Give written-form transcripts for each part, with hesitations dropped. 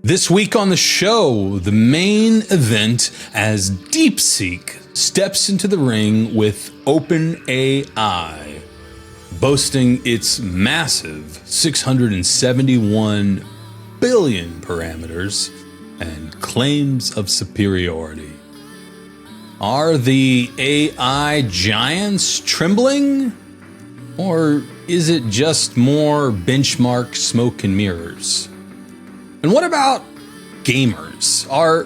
This week on the show, the main event as DeepSeek steps into the ring with OpenAI, boasting its massive 671 billion parameters and claims of superiority. Are the AI giants trembling? Or is it just more benchmark smoke and mirrors? And what about gamers? Are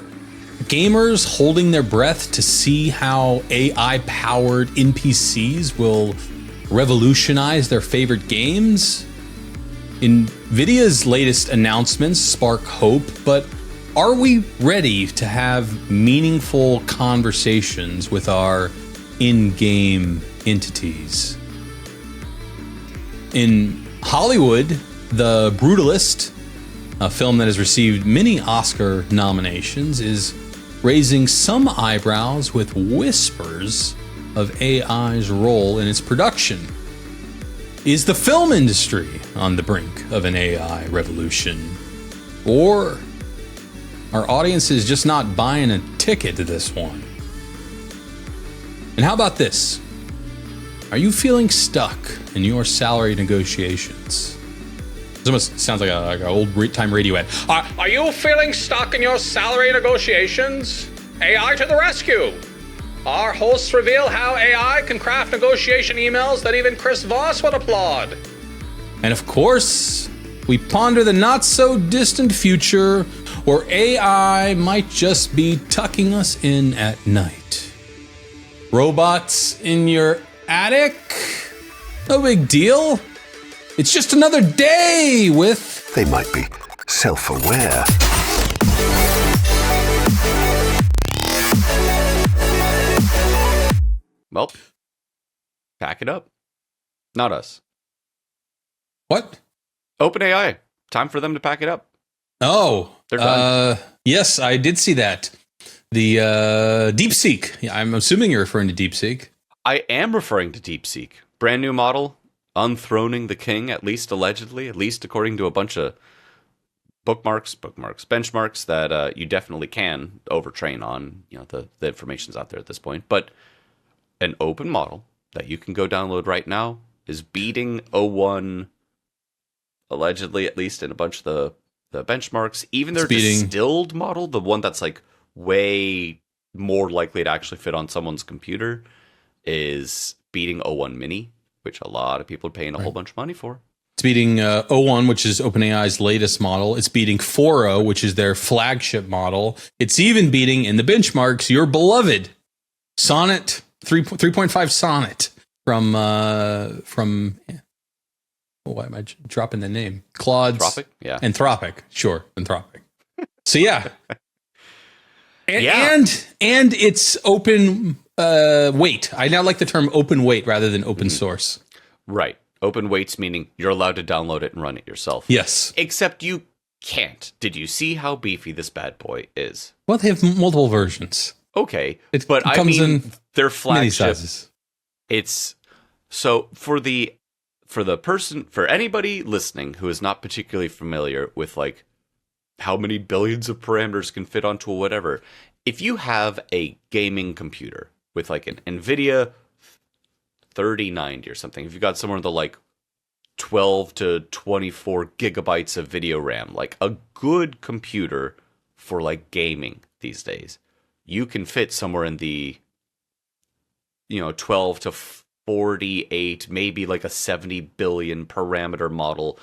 gamers holding their breath to see how AI-powered NPCs will revolutionize their favorite games? Nvidia's latest announcements spark hope, but are we ready to have meaningful conversations with our in-game entities? In Hollywood, the Brutalist, a film that has received many Oscar nominations, is raising some eyebrows with whispers of AI's role in its production. Is the film industry on the brink of an AI revolution? Or are audiences just not buying a ticket to this one? And how about this? Are you feeling stuck in your salary negotiations? This almost sounds like an old-time radio ad. Are you feeling stuck in your salary negotiations? AI to the rescue! Our hosts reveal how AI can craft negotiation emails that even Chris Voss would applaud. And of course, we ponder the not-so-distant future where AI might just be tucking us in at night. Robots in your attic? No big deal. It's just another day with... They might be self-aware. Well, pack it up. Not us. What? OpenAI. Time for them to pack it up. Oh. They're done. Yes, I did see that. The DeepSeek. Yeah, I'm assuming you're referring to DeepSeek. I am referring to DeepSeek. Brand new model. Unthroning the king, at least allegedly, at least according to a bunch of benchmarks that you definitely can overtrain on. You know, the information's out there at this point. But an open model that you can go download right now is beating O1, allegedly, at least in a bunch of the benchmarks. Even their distilled model, the one that's like way more likely to actually fit on someone's computer, is beating O1 Mini, which a lot of people are paying a whole bunch of money for. It's beating O1, which is OpenAI's latest model. It's beating 4.0, which is their flagship model. It's even beating, in the benchmarks, your beloved Sonnet 3.5 Sonnet from why am I dropping the name? Claude's Anthropic? Yeah. Anthropic. Sure, Anthropic. So yeah. And it's open weight. I now like the term open weight rather than open source. Right. Open weights meaning you're allowed to download it and run it yourself. Yes. Except you can't. Did you see how beefy this bad boy is? Well, they have multiple versions. Okay. It but comes I mean, in their many flagship. sizes. It's so for anybody listening who is not particularly familiar with like how many billions of parameters can fit onto a whatever. If you have a gaming computer with like an Nvidia 3090 or something, if you got somewhere in the like 12 to 24 gigabytes of video RAM, like a good computer for like gaming these days, you can fit somewhere in the 12 to 48, maybe like a 70 billion parameter model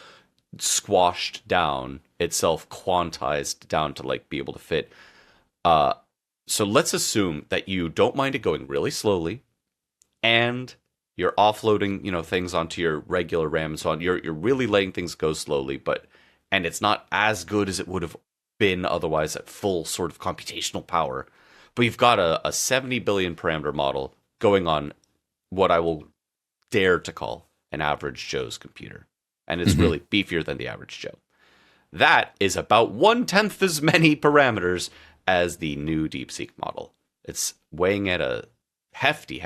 squashed down itself, quantized down to like be able to fit. So let's assume that you don't mind it going really slowly, and you're offloading, things onto your regular RAM, so on. You're really letting things go slowly, and it's not as good as it would have been otherwise at full sort of computational power. But you've got a 70 billion parameter model going on what I will dare to call an average Joe's computer, and it's really beefier than the average Joe. That is about 1/10 as many parameters as the new DeepSeek model. It's weighing at a hefty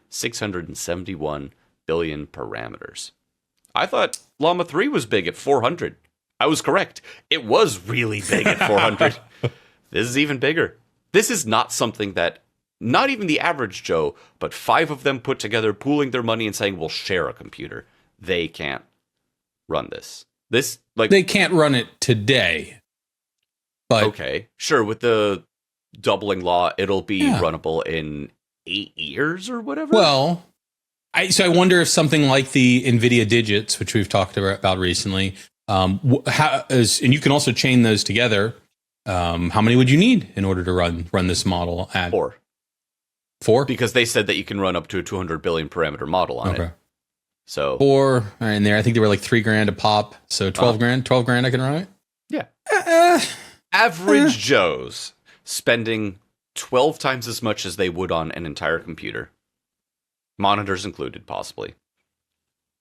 671 billion parameters. I thought Llama 3 was big at 400. I was correct. It was really big at 400. This is even bigger. This is not something that, not even the average Joe, but 5 of them put together, pooling their money and saying, we'll share a computer. They can't run this. They can't run it today. But okay, sure, with the doubling law, it'll be runnable in 8 years or whatever. Well, so I wonder if something like the Nvidia digits, which we've talked about recently, and you can also chain those together. How many would you need in order to run this model at 4? 4? Because they said that you can run up to a 200 billion parameter model on it. So 4 in there. I think they were like $3,000 a pop. So 12 grand. 12 grand I can run it. Yeah. Average Joes spending 12 times as much as they would on an entire computer. Monitors included, possibly.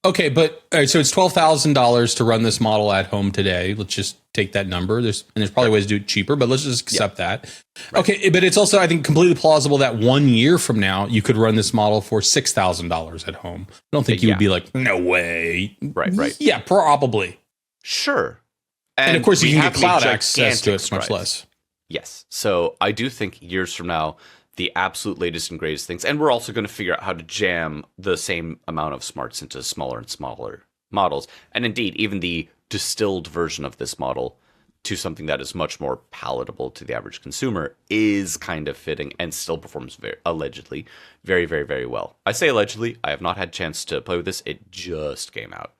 Okay, but all right, so it's $12,000 to run this model at home today. Let's just take that number. There's probably ways to do it cheaper, but let's just accept that. Right. Okay, but it's also, I think, completely plausible that 1 year from now you could run this model for $6,000 at home. I don't think you would be like, no way. Right. Yeah, probably. Sure. And of course, you can get cloud access to it much less. Yes. So I do think years from now, the absolute latest and greatest things, and we're also going to figure out how to jam the same amount of smarts into smaller and smaller models. And indeed, even the distilled version of this model to something that is much more palatable to the average consumer is kind of fitting and still performs allegedly very, very, very well. I say allegedly. I have not had a chance to play with this. It just came out.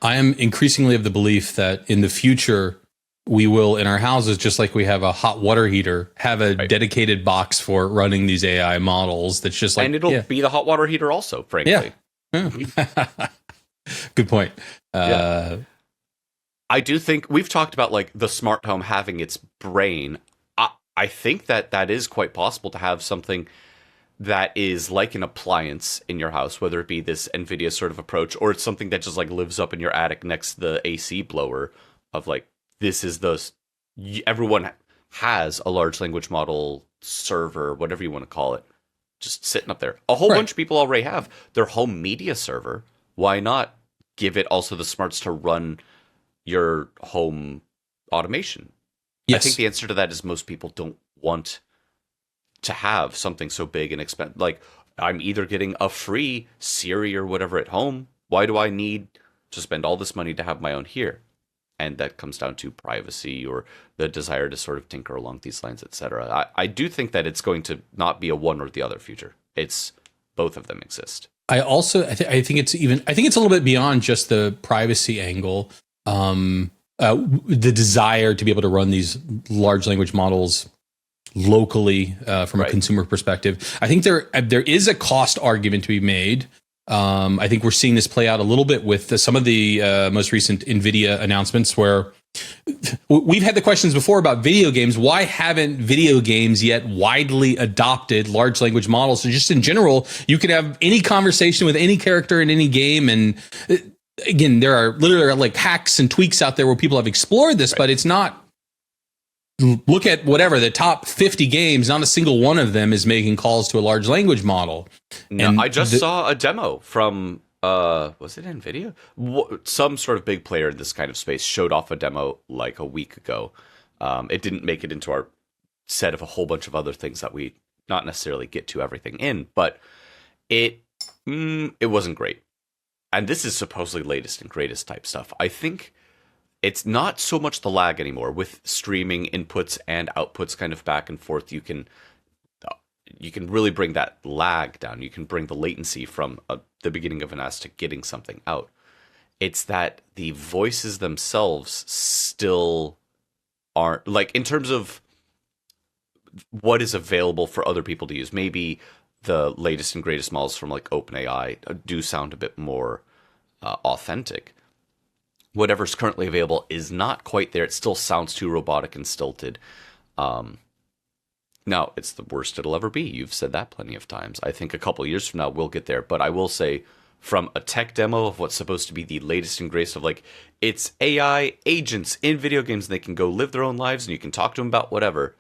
I am increasingly of the belief that in the future, we will, in our houses, just like we have a hot water heater, have a dedicated box for running these AI models. That's just like, and it'll be the hot water heater also, frankly. Yeah. Good point. I do think we've talked about like the smart home having its brain. I think that is quite possible to have something that is like an appliance in your house, whether it be this Nvidia sort of approach, or it's something that just like lives up in your attic next to the AC blower of like, this is everyone has a large language model server, whatever you want to call it, just sitting up there. A whole bunch of people already have their home media server. Why not give it also the smarts to run your home automation? Yes. I think the answer to that is most people don't want to have something so big and expensive. Like, I'm either getting a free Siri or whatever at home. Why do I need to spend all this money to have my own here? And that comes down to privacy or the desire to sort of tinker along these lines, etc. I do think that it's going to not be a one or the other future. It's both of them exist. I also I think it's a little bit beyond just the privacy angle. The desire to be able to run these large language models locally from a consumer perspective. I think there is a cost argument to be made. I think we're seeing this play out a little bit with some of the most recent Nvidia announcements where we've had the questions before about video games. Why haven't video games yet widely adopted large language models? So just in general, you could have any conversation with any character in any game. And again, there are literally like hacks and tweaks out there where people have explored this, but it's not. Look at whatever the top 50 games, not a single one of them is making calls to a large language model. No, and I just saw a demo from, was it Nvidia? Some sort of big player in this kind of space showed off a demo like a week ago. It didn't make it into our set of a whole bunch of other things that we not necessarily get to everything in, but it wasn't great. And this is supposedly latest and greatest type stuff. I think it's not so much the lag anymore with streaming inputs and outputs kind of back and forth. You can really bring that lag down. You can bring the latency from the beginning of an ask to getting something out. It's that the voices themselves still aren't, like, in terms of what is available for other people to use. Maybe the latest and greatest models from like OpenAI do sound a bit more authentic. Whatever's currently available is not quite there. It still sounds too robotic and stilted. Now, it's the worst it'll ever be. You've said that plenty of times. I think a couple of years from now, we'll get there. But I will say, from a tech demo of what's supposed to be the latest and greatest of like, it's AI agents in video games, and they can go live their own lives, and you can talk to them about whatever.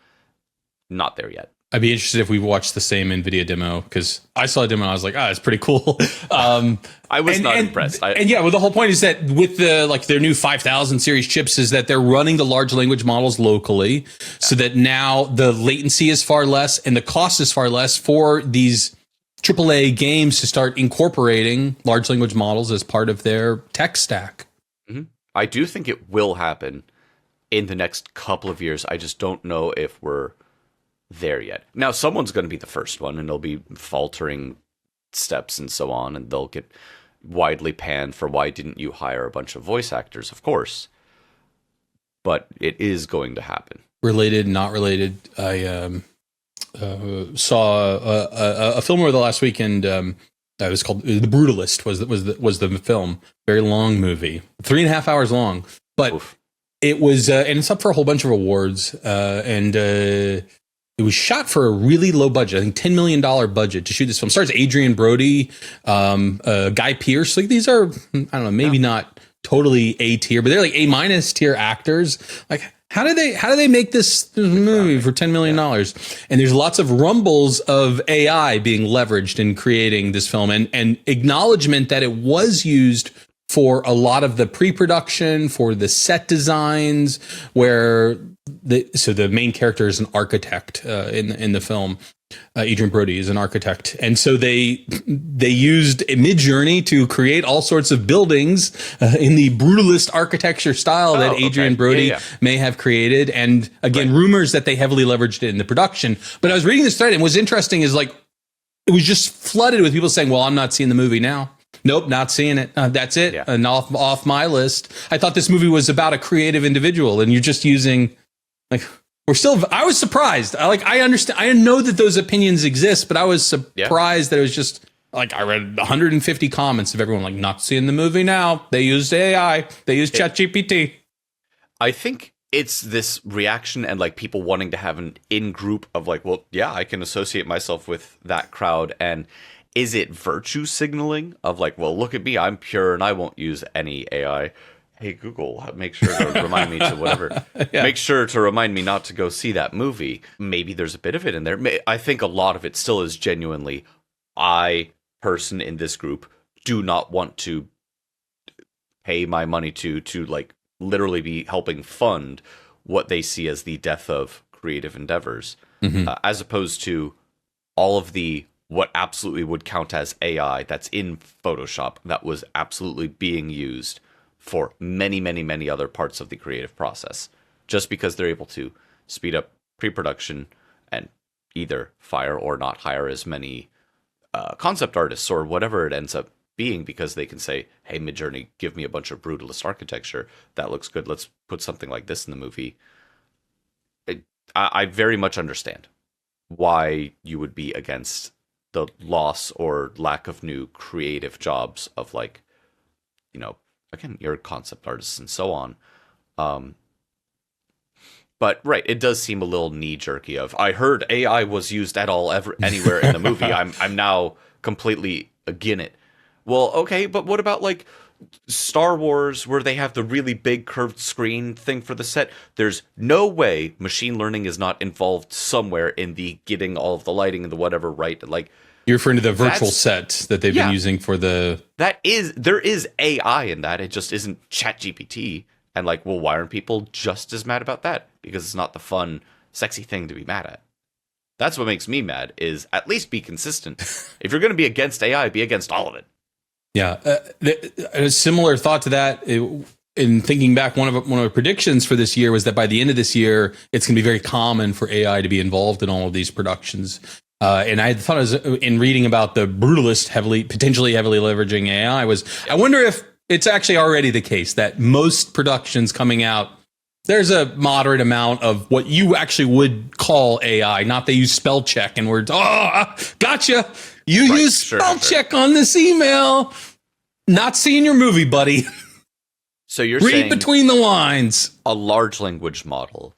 Not there yet. I'd be interested if we watched the same Nvidia demo, because I saw a demo and I was like, it's pretty cool. I was not impressed. Well, the whole point is that with their new 5000 series chips is that they're running the large language models locally, so that now the latency is far less and the cost is far less for these AAA games to start incorporating large language models as part of their tech stack. Mm-hmm. I do think it will happen in the next couple of years. I just don't know if we're there yet. Now, someone's going to be the first one, and they'll be faltering steps and so on, and they'll get widely panned for why didn't you hire a bunch of voice actors, of course. But it is going to happen. Related, not related. I saw a film over the last weekend that was called The Brutalist. Was the film. Very long movie, 3.5 hours long, but Oof. It was and it's up for a whole bunch of awards, and it was shot for a really low budget. I think $10 million budget to shoot this film. Stars Adrian Brody, Guy Pearce. Like, these are, I don't know, maybe not totally A tier, but they're like A- tier actors. Like, how do they make this movie for $10 million? And there's lots of rumbles of AI being leveraged in creating this film, and acknowledgement that it was used for a lot of the pre-production, for the set designs, where the main character is an architect in the film. Adrian Brody is an architect, and so they used Midjourney to create all sorts of buildings in the brutalist architecture style that Adrian Brody may have created. And again, rumors that they heavily leveraged it in the production. But I was reading this thread, and what's interesting is, like, it was just flooded with people saying, "Well, I'm not seeing the movie now. Nope, not seeing it. That's it. And off my list." I thought this movie was about a creative individual, and you're just using, like, I was surprised. I understand. I know that those opinions exist, but I was surprised that it was just, like, I read 150 comments of everyone, like, not seeing the movie now. They used AI. They used ChatGPT. I think it's this reaction and, like, people wanting to have an in-group of, like, well, yeah, I can associate myself with that crowd. And is it virtue signaling of, like, well, look at me, I'm pure and I won't use any AI. Hey, Google, make sure to remind me to whatever. Make sure to remind me not to go see that movie. Maybe there's a bit of it in there. I think a lot of it still is genuinely, person in this group, do not want to pay my money to like literally be helping fund what they see as the death of creative endeavors, as opposed to all of the what absolutely would count as AI that's in Photoshop that was absolutely being used for many, many, many other parts of the creative process, just because they're able to speed up pre-production and either fire or not hire as many concept artists or whatever it ends up being, because they can say, hey, Midjourney, give me a bunch of brutalist architecture. That looks good. Let's put something like this in the movie. I very much understand why you would be against the loss or lack of new creative jobs of, like, you know, again, your concept artists and so on. But right, it does seem a little knee-jerky of, I heard AI was used at all anywhere in the movie. I'm now completely against it. Well, okay, but what about, like, Star Wars, where they have the really big curved screen thing for the set? There's no way machine learning is not involved somewhere in the getting all of the lighting and the whatever right. Like, you're referring to the virtual set that they've been using for the... There is AI in that. It just isn't ChatGPT. And, like, well, why aren't people just as mad about that? Because it's not the fun, sexy thing to be mad at. That's what makes me mad, is at least be consistent. If you're going to be against AI, be against all of it. Yeah. A similar thought to that, in thinking back, one of our predictions for this year was that by the end of this year, it's going to be very common for AI to be involved in all of these productions. And I thought, in reading about the Brutalist potentially heavily leveraging AI, I wonder if it's actually already the case that most productions coming out, there's a moderate amount of what you actually would call AI. Not they use spell check and words. Oh, gotcha. You use spell check on this email. Not seeing your movie, buddy. So you're read saying between the lines. A large language model,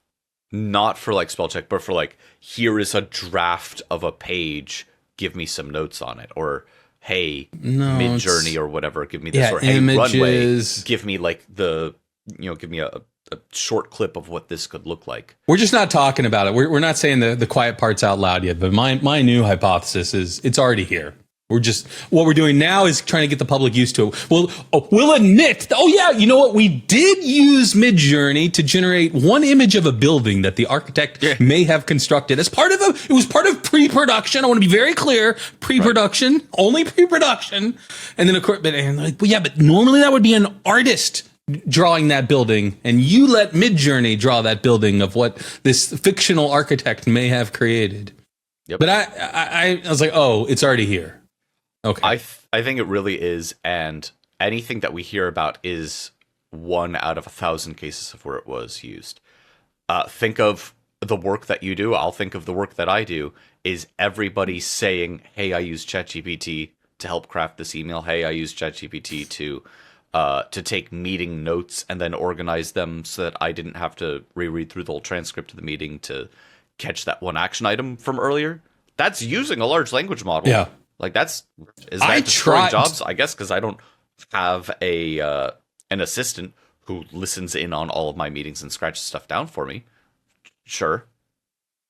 not for, like, spell check, but for, like, here is a draft of a page, give me some notes on it, or hey, Midjourney or whatever, give me this, or hey, images. Runway, give me, like, give me a a short clip of what this could look like. We're just not talking about it. We're not saying the quiet parts out loud yet, but my new hypothesis is it's already here. What we're doing now is trying to get the public used to it. We'll admit, you know what? We did use Midjourney to generate one image of a building that the architect may have constructed as part of it was part of pre-production. I want to be very clear. Pre-production, only pre-production. And then of course, but normally that would be an artist drawing that building, and you let Midjourney draw that building of what this fictional architect may have created. Yep. But I was like, oh, it's already here. Okay. I think it really is, and anything that we hear about is 1 out of 1,000 cases of where it was used. Think of the work that you do. I'll think of the work that I do. Is everybody saying, hey, I use ChatGPT to help craft this email? Hey, I use ChatGPT to take meeting notes and then organize them so that I didn't have to reread through the whole transcript of the meeting to catch that one action item from earlier? That's using a large language model. Yeah. Like is that destroying jobs? I guess because I don't have an assistant who listens in on all of my meetings and scratches stuff down for me. Sure.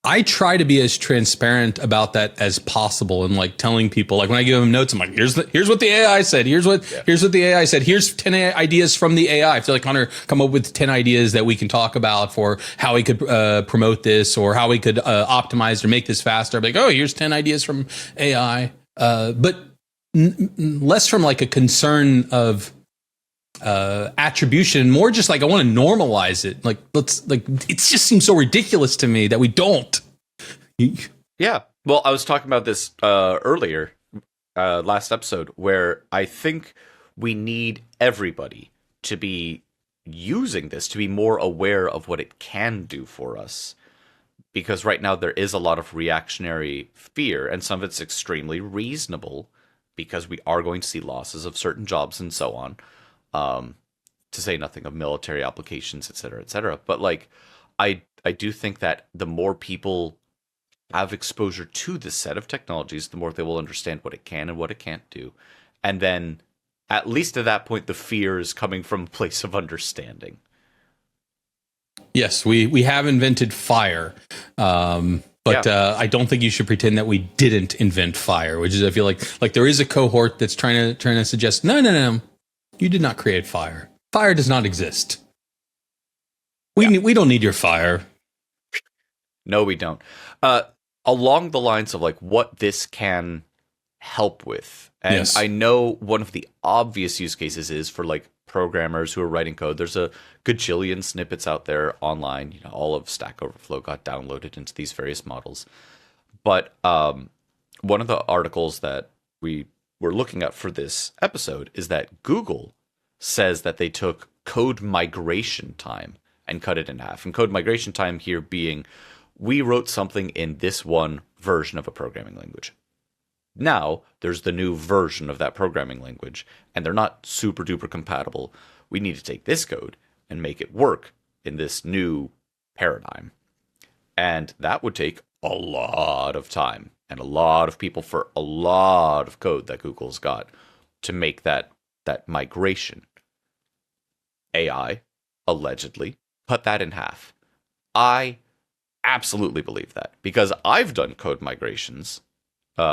I try to be as transparent about that as possible, and like telling people, like when I give them notes, I'm like, here's what the AI said. Here's what the AI said. Here's 10 ideas from the AI. I feel like Hunter come up with 10 ideas that we can talk about for how we could promote this or how we could optimize or make this faster. I'm like, oh, here's 10 ideas from AI. But less from like a concern of attribution, more just like I want to normalize it. Like it just seems so ridiculous to me that we don't. Yeah. Well, I was talking about this earlier, last episode, where I think we need everybody to be using this, to be more aware of what it can do for us. Because right now there is a lot of reactionary fear, and some of it's extremely reasonable because we are going to see losses of certain jobs and so on. To say nothing of military applications, et cetera, et cetera. But like, I do think that the more people have exposure to this set of technologies, the more they will understand what it can and what it can't do. And then, at least at that point, the fear is coming from a place of understanding. Yes, we have invented fire. But I don't think you should pretend that we didn't invent fire, which is, I feel like there is a cohort that's trying to suggest, no. You did not create fire. Fire does not exist. We don't need your fire. No, we don't. Along the lines of like what this can help with. And yes. I know one of the obvious use cases is for like programmers who are writing code. There's a gajillion snippets out there online. You know, all of Stack Overflow got downloaded into these various models. But one of the articles that we were looking at for this episode is that Google says that they took code migration time and cut it in half. And code migration time here being, we wrote something in this one version of a programming language. Now there's the new version of that programming language, and they're not super duper compatible. We need to take this code and make it work in this new paradigm. And that would take a lot of time and a lot of people for a lot of code that Google's got to make that migration. AI allegedly cut that in half. I absolutely believe that because I've done code migrations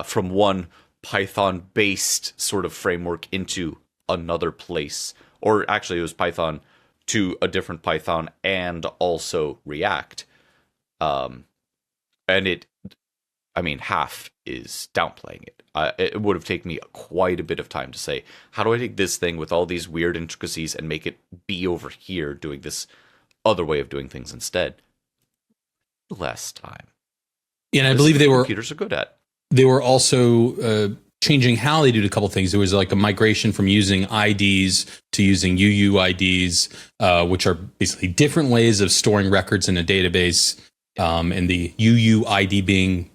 from one Python-based sort of framework into another place, or actually it was Python to a different Python and also React. And half is downplaying it. It would have taken me quite a bit of time to say, how do I take this thing with all these weird intricacies and make it be over here doing this other way of doing things instead? Less time. And I believe computers are good at. They were also changing how they did a couple things. There was like a migration from using IDs to using UUIDs, which are basically different ways of storing records in a database. And the UUID being,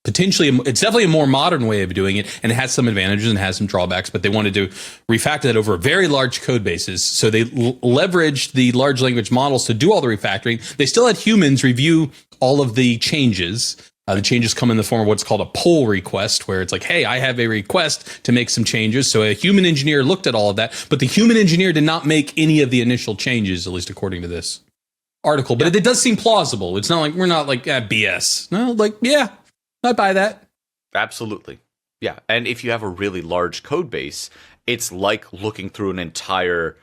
potentially, it's definitely a more modern way of doing it, and it has some advantages and has some drawbacks, but they wanted to refactor that over very large code bases. So they leveraged the large language models to do all the refactoring. They still had humans review all of the changes, The changes come in the form of what's called a pull request, where it's like, hey, I have a request to make some changes. So a human engineer looked at all of that, but the human engineer did not make any of the initial changes, at least according to this article. But it does seem plausible. It's not like we're not like BS. No, like, yeah, I buy that. Absolutely. Yeah. And if you have a really large code base, it's like looking through an entire,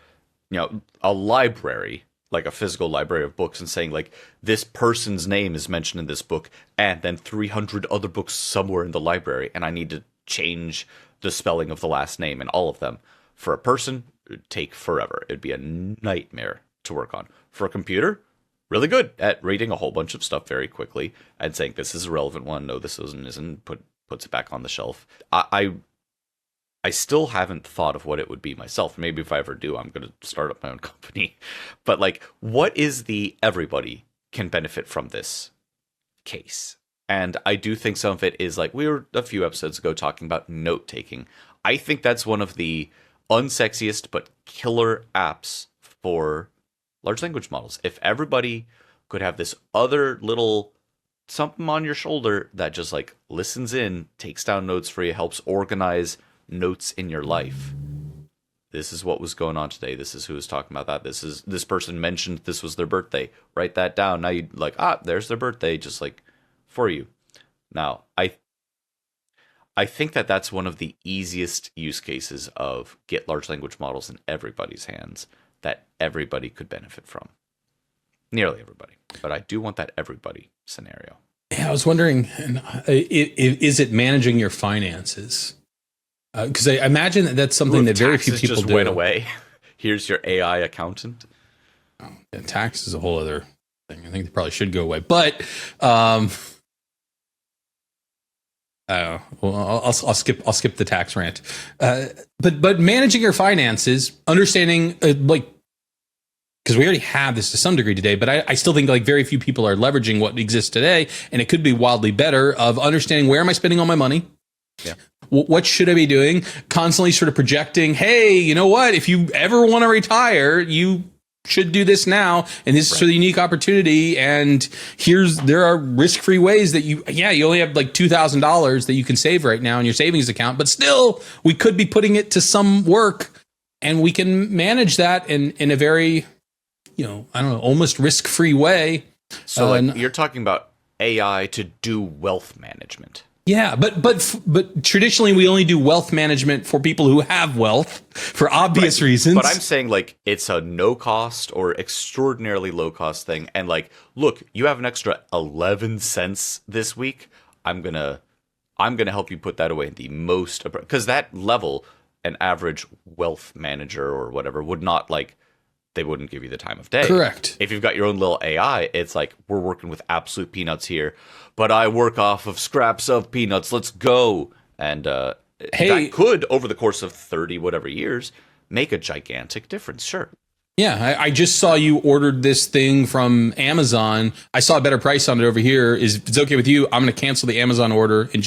a library, like a physical library of books, and saying like, this person's name is mentioned in this book and then 300 other books somewhere in the library, and I need to change the spelling of the last name in all of them. For a person, it would take forever. It'd be a nightmare to work on. For a computer, really good at reading a whole bunch of stuff very quickly and saying, this is a relevant one, no, this isn't, puts it back on the shelf. I still haven't thought of what it would be myself. Maybe if I ever do, I'm going to start up my own company. But like, what is the everybody can benefit from this case? And I do think some of it is like, we were a few episodes ago talking about note taking. I think that's one of the unsexiest but killer apps for large language models. If everybody could have this other little something on your shoulder that just like listens in, takes down notes for you, helps organize notes in your life. This is what was going on today. This is who was talking about that. This person mentioned this was their birthday. Write that down. Now you like, there's their birthday, just like for you. Now, I think that that's one of the easiest use cases of get large language models in everybody's hands that everybody could benefit from. Nearly everybody. But I do want that everybody scenario. Yeah, I was wondering, is it managing your finances? Because I imagine that's something that very few people just do. Went away. Here's your AI accountant. Oh, and tax is a whole other thing. I think they probably should go away. But I don't know. Well, I'll skip the tax rant. But managing your finances, understanding because we already have this to some degree today, but I still think like very few people are leveraging what exists today, and it could be wildly better of understanding where am I spending all my money? Yeah. What should I be doing? Constantly sort of projecting, hey, you know what? If you ever want to retire, you should do this now. And this is for the unique opportunity. And there are risk-free ways that you only have like $2,000 that you can save right now in your savings account, but still we could be putting it to some work, and we can manage that in a very, almost risk-free way. So you're talking about AI to do wealth management. Yeah, but traditionally we only do wealth management for people who have wealth for obvious reasons. But I'm saying like it's a no cost or extraordinarily low cost thing. And like, look, you have an extra 11 cents this week. I'm gonna help you put that away in the most, because that level, an average wealth manager or whatever would not like. They wouldn't give you the time of day. Correct. If you've got your own little AI, it's like, we're working with absolute peanuts here, but I work off of scraps of peanuts. Let's go. And that could, over the course of 30 whatever years, make a gigantic difference. Sure. Yeah, I just saw you ordered this thing from Amazon. I saw a better price on it over here. If it's okay with you, I'm going to cancel the Amazon order and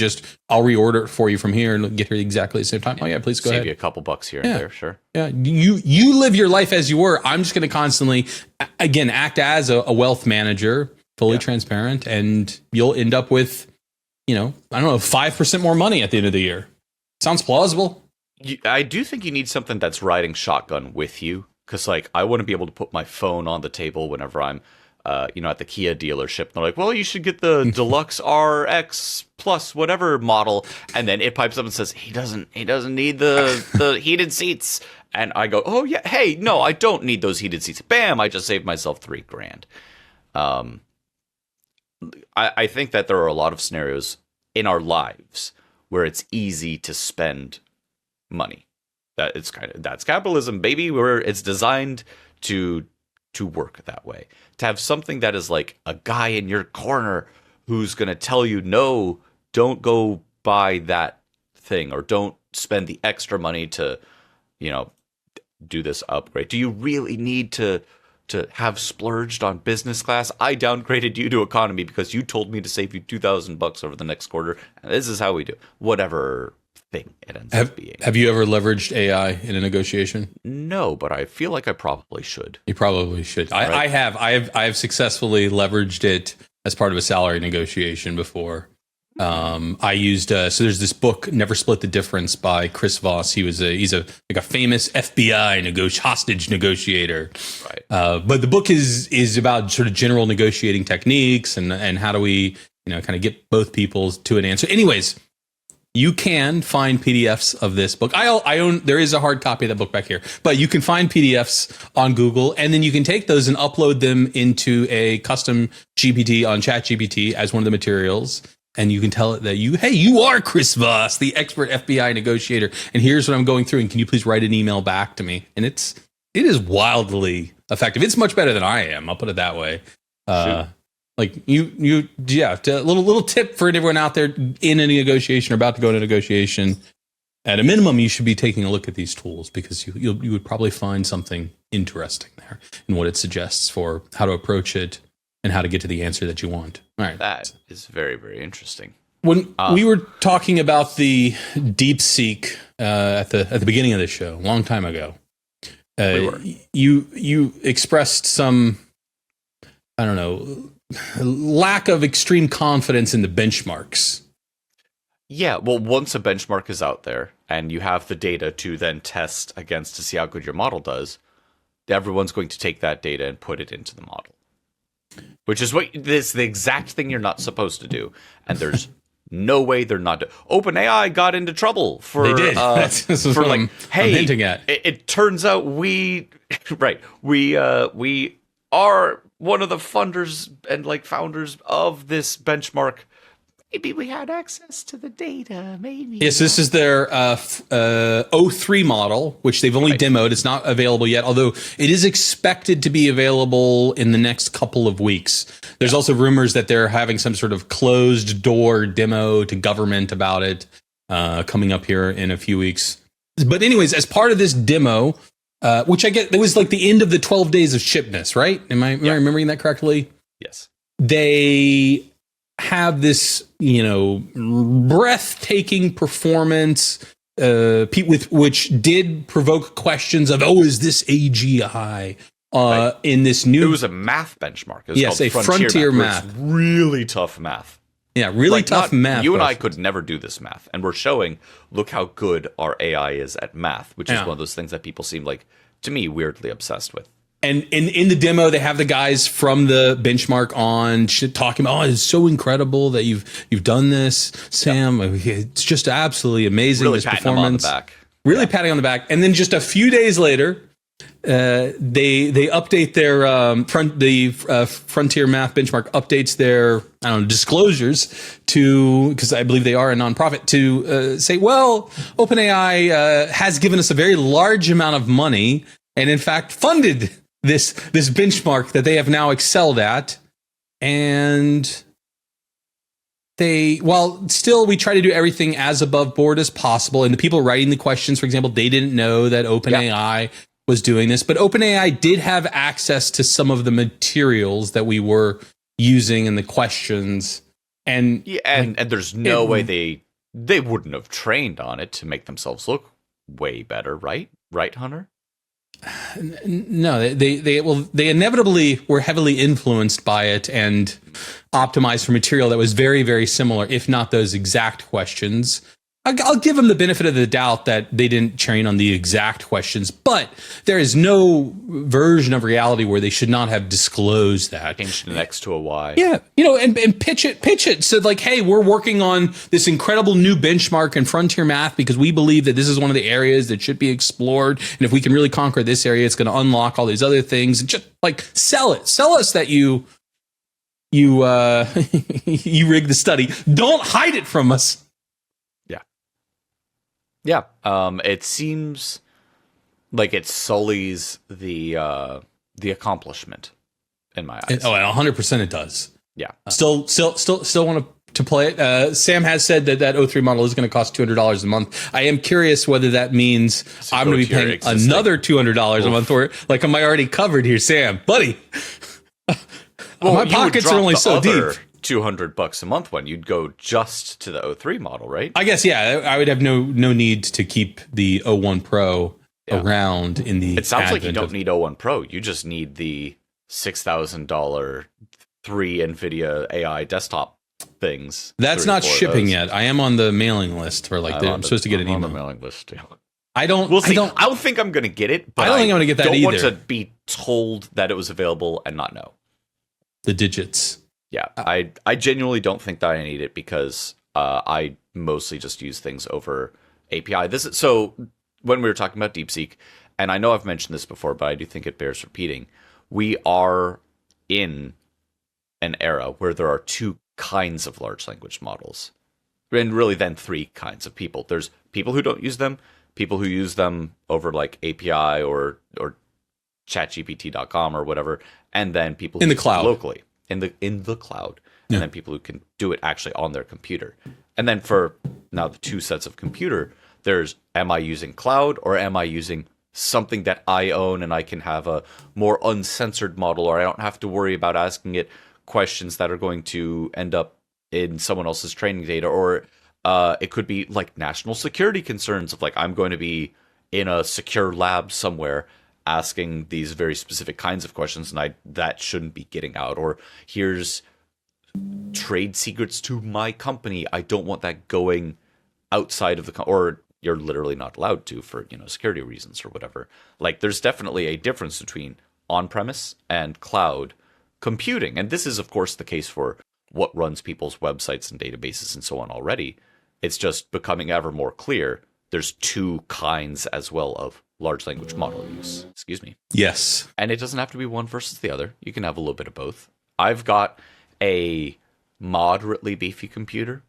I'll reorder it for you from here and get here exactly at the same time. Oh yeah, please go ahead. Save you a couple bucks here and there, sure. Yeah, you live your life as you were. I'm just going to constantly, again, act as a wealth manager, fully transparent, and you'll end up with, 5% more money at the end of the year. Sounds plausible. I do think you need something that's riding shotgun with you. Because, like, I want to be able to put my phone on the table whenever I'm, at the Kia dealership. And they're like, well, you should get the Deluxe RX Plus whatever model. And then it pipes up and says, he doesn't need the heated seats. And I go, oh, yeah, hey, no, I don't need those heated seats. Bam, I just saved myself $3,000. I think that there are a lot of scenarios in our lives where it's easy to spend money. That's capitalism, baby, where it's designed to work that way. To have something that is like a guy in your corner who's going to tell you, no, don't go buy that thing, or don't spend the extra money to, do this upgrade. Do you really need to have splurged on business class? I downgraded you to economy because you told me to save you $2,000 over the next quarter. And this is how we do whatever thing it ends up being. Have you ever leveraged AI in a negotiation? No, but I feel like I probably should. You probably should. Right? I have successfully leveraged it as part of a salary negotiation before. I used so there's this book, Never Split the Difference, by Chris Voss. He's a famous FBI hostage negotiator. Right. But the book is about sort of general negotiating techniques and how do we kind of get both people to an answer. Anyways, you can find PDFs of this book. I own, there is a hard copy of that book back here, but you can find PDFs on Google, and then you can take those and upload them into a custom GPT on ChatGPT as one of the materials. And you can tell it that you are Chris Voss, the expert FBI negotiator. And here's what I'm going through. And can you please write an email back to me? And it is wildly effective. It's much better than I am. I'll put it that way. Like a little tip for everyone out there in a negotiation or about to go into a negotiation. At a minimum, you should be taking a look at these tools, because you would probably find something interesting there in what it suggests for how to approach it and how to get to the answer that you want. All right. That is very, very interesting. When we were talking about the DeepSeek at the beginning of the show, a long time ago, you expressed some, I don't know, lack of extreme confidence in the benchmarks. Yeah, well, once a benchmark is out there and you have the data to then test against to see how good your model does, everyone's going to take that data and put it into the model. Which is the exact thing you're not supposed to do. And there's no way they're not. OpenAI got into trouble for. They did. For like, I'm hinting at. It turns out we are one of the funders and like founders of this benchmark. Maybe we had access to the data. Maybe. Yes, this is their O3 model, which they've only demoed. It's not available yet, although it is expected to be available in the next couple of weeks. There's also rumors that they're having some sort of closed door demo to government about it coming up here in a few weeks. But anyways, as part of this demo, which I get, it was like the end of the 12 days of shipments, right? Am I remembering that correctly? Yes. They have this, breathtaking performance, with which did provoke questions of, is this AGI? In this new, it was a math benchmark. It was called frontier math. It's really tough math. Yeah, really tough math. You and I could never do this math, and we're showing. Look how good our AI is at math, which is one of those things that people seem like, to me, weirdly obsessed with. And in the demo, they have the guys from the benchmark on talking about, it's so incredible that you've done this, Sam. It's just absolutely amazing. Really this patting performance. Them on the back. Really patting on the back. And then just a few days later, they update their Frontier Math benchmark updates their disclosures to, because I believe they are a nonprofit, to say, OpenAI has given us a very large amount of money and in fact funded this benchmark that they have now excelled at. And still we try to do everything as above board as possible. And the people writing the questions, for example, they didn't know that OpenAI was doing this, but OpenAI did have access to some of the materials that we were using in the questions. And there's no way they wouldn't have trained on it to make themselves look way better, right? Right, Hunter? No, they inevitably were heavily influenced by it and optimized for material that was very, very similar, if not those exact questions. I'll give them the benefit of the doubt that they didn't train on the exact questions, but there is no version of reality where they should not have disclosed that. Changed an X to a Y. Yeah, and pitch it. So like, hey, we're working on this incredible new benchmark in frontier math because we believe that this is one of the areas that should be explored. And if we can really conquer this area, it's going to unlock all these other things. And just like sell us that you you rigged the study. Don't hide it from us. Yeah. It seems like it sullies the accomplishment in my eyes. 100% it does. Yeah. Still want to play it. Sam has said that O3 model is going to cost $200 a month. I am curious whether that means I'm going to be paying another $200 a month for it. Like, am I already covered here, Sam? Buddy. My pockets are only so deep. $200 a month when you'd go just to the O3 model, right? I guess, yeah. I would have no need to keep the O1 Pro around in the. It sounds like you don't need O1 Pro. You just need the $6,000 3 Nvidia AI desktop things. That's 3 or not 4 of shipping those. yet. I am on the mailing list for I'm supposed to get an I'm on the email. mailing list too. We'll see. I don't think I'm going to get it, but I don't think I'm going to get that don't want either. to be told that it was available and not know. The digits. Yeah, I genuinely don't think that I need it because I mostly just use things over API. So when we were talking about DeepSeek, and I know I've mentioned this before, but I do think it bears repeating. We are in an era where there are 2 kinds of large language models, and really then 3 kinds of people. There's people who don't use them, people who use them over like API or chatgpt.com or whatever, and then people who In the use cloud. it locally in the cloud, and then people who can do it actually on their computer. And then for now the 2 sets of computer, there's am I using cloud or am I using something that I own and I can have a more uncensored model, or I don't have to worry about asking it questions that are going to end up in someone else's training data, or it could be like national security concerns of like I'm going to be in a secure lab somewhere asking these very specific kinds of questions, and that shouldn't be getting out. Or here's trade secrets to my company. I don't want that going outside of or you're literally not allowed to for security reasons or whatever. Like there's definitely a difference between on-premise and cloud computing, and this is of course the case for what runs people's websites and databases and so on already. It's just becoming ever more clear there's 2 kinds as well of large language model use. Excuse me. Yes. And it doesn't have to be one versus the other. You can have a little bit of both. I've got a moderately beefy computer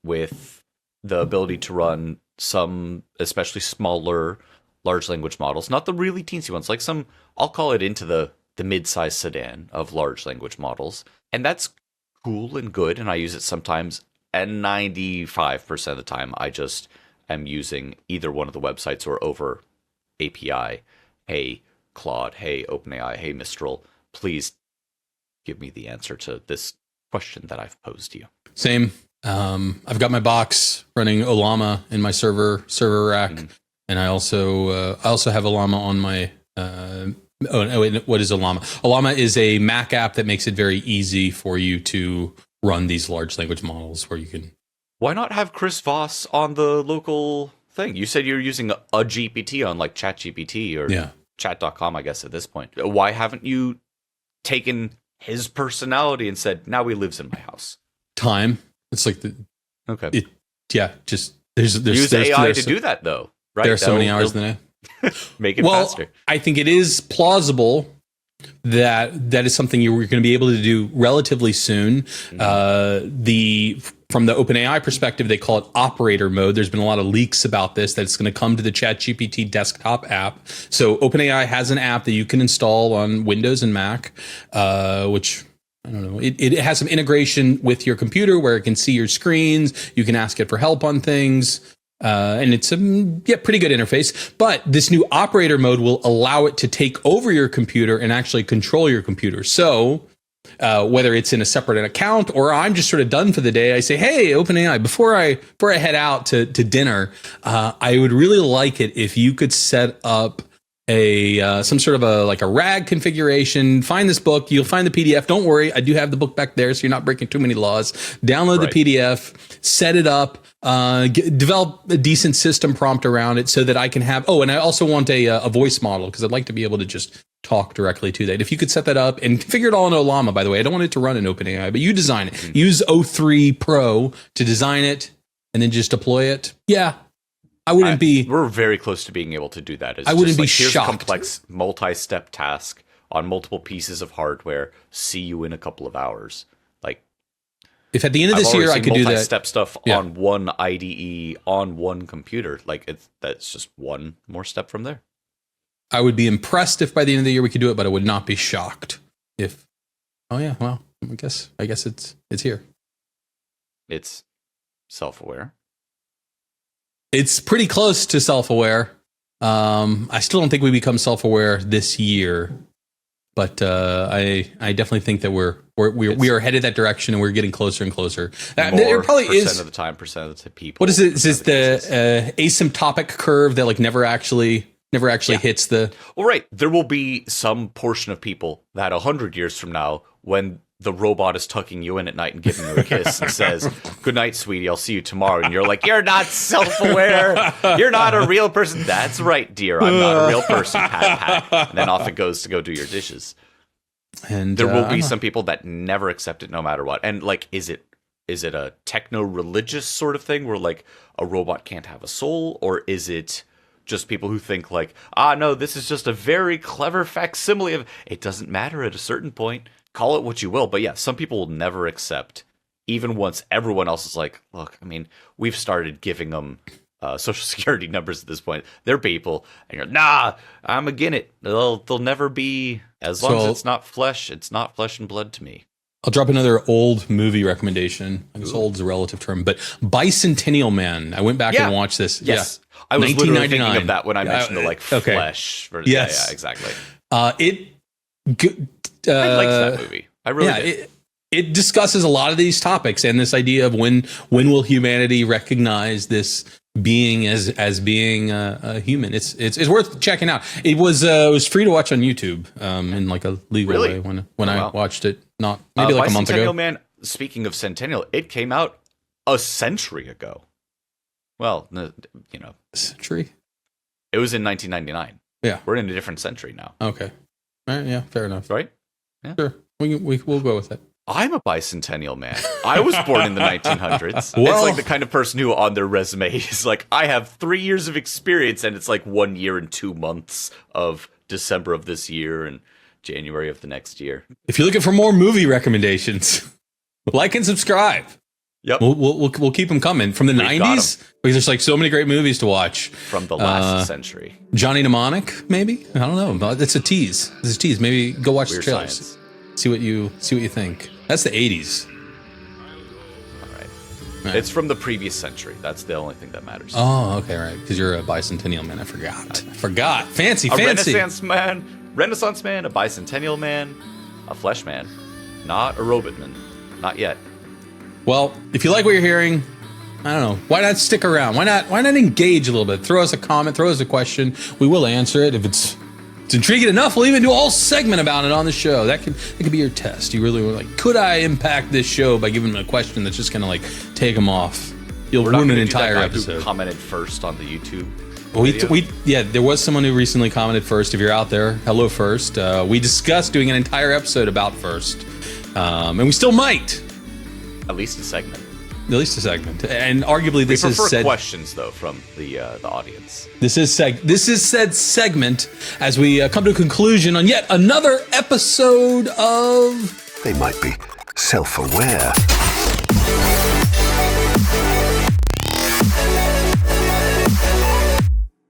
with the ability to run some especially smaller large language models, not the really teensy ones, like some, I'll call it into the mid-size sedan of large language models. And that's cool and good, and I use it sometimes, and 95% of the time I just am using either one of the websites or over API. Hey, Claude. Hey, OpenAI. Hey, Mistral. Please give me the answer to this question that I've posed to you. Same. I've got my box running Olama in my server rack, and I also have Olama on my. What is Olama? Olama is a Mac app that makes it very easy for you to run these large language models, where you can. Why not have Chris Voss on the local thing? You said you're using a GPT on like ChatGPT or chat.com, I guess, at this point. Why haven't you taken his personality and said, now he lives in my house? Time. It's like okay. Just there's use AI to do that though, right? There are so many hours in the day. Make it faster. I think it is plausible that is something you're going to be able to do relatively soon. From the OpenAI perspective, they call it operator mode. There's been a lot of leaks about this, that it's going to come to the ChatGPT desktop app. So OpenAI has an app that you can install on Windows and Mac, which I don't know. It has some integration with your computer where it can see your screens. You can ask it for help on things. And it's a pretty good interface. But this new operator mode will allow it to take over your computer and actually control your computer. So whether it's in a separate account or I'm just sort of done for the day, I say, hey, OpenAI, before I head out to dinner, I would really like it if you could set up some sort of a RAG configuration. Find this book. You'll find the PDF. Don't worry. I do have the book back there, so you're not breaking too many laws. Download the PDF, set it up, develop a decent system prompt around it so that I can have, and I also want a voice model because I'd like to be able to just talk directly to that. If you could set that up and configure it all in Olama, by the way, I don't want it to run in OpenAI, but you design it. Use O3 Pro to design it and then just deploy it. Yeah. I wouldn't be. We're very close to being able to do that. I wouldn't be here's shocked. A complex multi-step task on multiple pieces of hardware. See you in a couple of hours. Like, if at the end of this year I could do that multi-step stuff on one IDE on one computer, that's just one more step from there. I would be impressed if by the end of the year we could do it, but I would not be shocked if. Oh yeah, well, I guess it's here. It's self-aware. It's pretty close to self-aware. I still don't think we become self-aware this year, but I definitely think that we are headed that direction and we're getting closer and closer. There probably percent of the time, percent of the people. What is it? Is this the asymptotic curve that never actually hits the? Well, right. There will be some portion of people that 100 years from now, when the robot is tucking you in at night and giving you a kiss and says, "Good night, sweetie. I'll see you tomorrow." And you're like, "You're not self-aware. You're not a real person." "That's right, dear. I'm not a real person." Pat, pat. And then off it goes to go do your dishes. And there will be some people that never accept it no matter what. And like, is it a techno-religious sort of thing where like a robot can't have a soul? Or is it just people who think like, no, this is just a very clever facsimile of... It doesn't matter at a certain point. Call it what you will. But yeah, some people will never accept, even once everyone else is like, look, I mean, we've started giving them social security numbers at this point. They're people. And you're, nah, I'm again it. They'll never be, as long as it's not flesh and blood to me. I'll drop another old movie recommendation. I guess old is a relative term, but Bicentennial Man. I went back and watched this. Yes. Yeah. I was literally thinking of that when I mentioned the flesh. Yes. Yeah, exactly. I liked that movie. I really did. It discusses a lot of these topics and this idea of when will humanity recognize this being as being a human. It's worth checking out. It was free to watch on YouTube in like a legal way when I watched it, not maybe like a month ago. Man, speaking of Centennial, it came out a century ago. Well, century. It was in 1999. Yeah, we're in a different century now. Okay, all right, yeah, fair enough. Right? Yeah. Sure, we'll go with it. I'm a bicentennial man. I was born in the 1900s. Well, it's like the kind of person who on their resume is like, I have 3 years of experience, and it's like 1 year and 2 months of December of this year and January of the next year. If you're looking for more movie recommendations, like and subscribe. Yep, we'll keep them coming from the 90s because there's like so many great movies to watch from the last century. Johnny Mnemonic, maybe, I don't know. It's a tease. It's a tease. Maybe go watch the trailers. Science. See what you think. That's the 80s. All right. It's from the previous century. That's the only thing that matters. Oh, okay, right. Because you're a bicentennial man. I forgot. Fancy. Renaissance man, a bicentennial man, a flesh man, not a robot man. Not yet. Well, if you like what you're hearing, I don't know. Why not stick around? Why not engage a little bit? Throw us a comment. Throw us a question. We will answer it if it's intriguing enough. We'll even do a whole segment about it on the show. That could be your test. You really were like, could I impact this show by giving them a question that's just gonna like take them off? You'll ruin an entire episode. Who commented first on the YouTube? There was someone who recently commented first. If you're out there, hello first. We discussed doing an entire episode about first, and we still might. At least a segment. And arguably this is said questions though from the audience. This is said segment as we come to a conclusion on yet another episode of... They might be self-aware.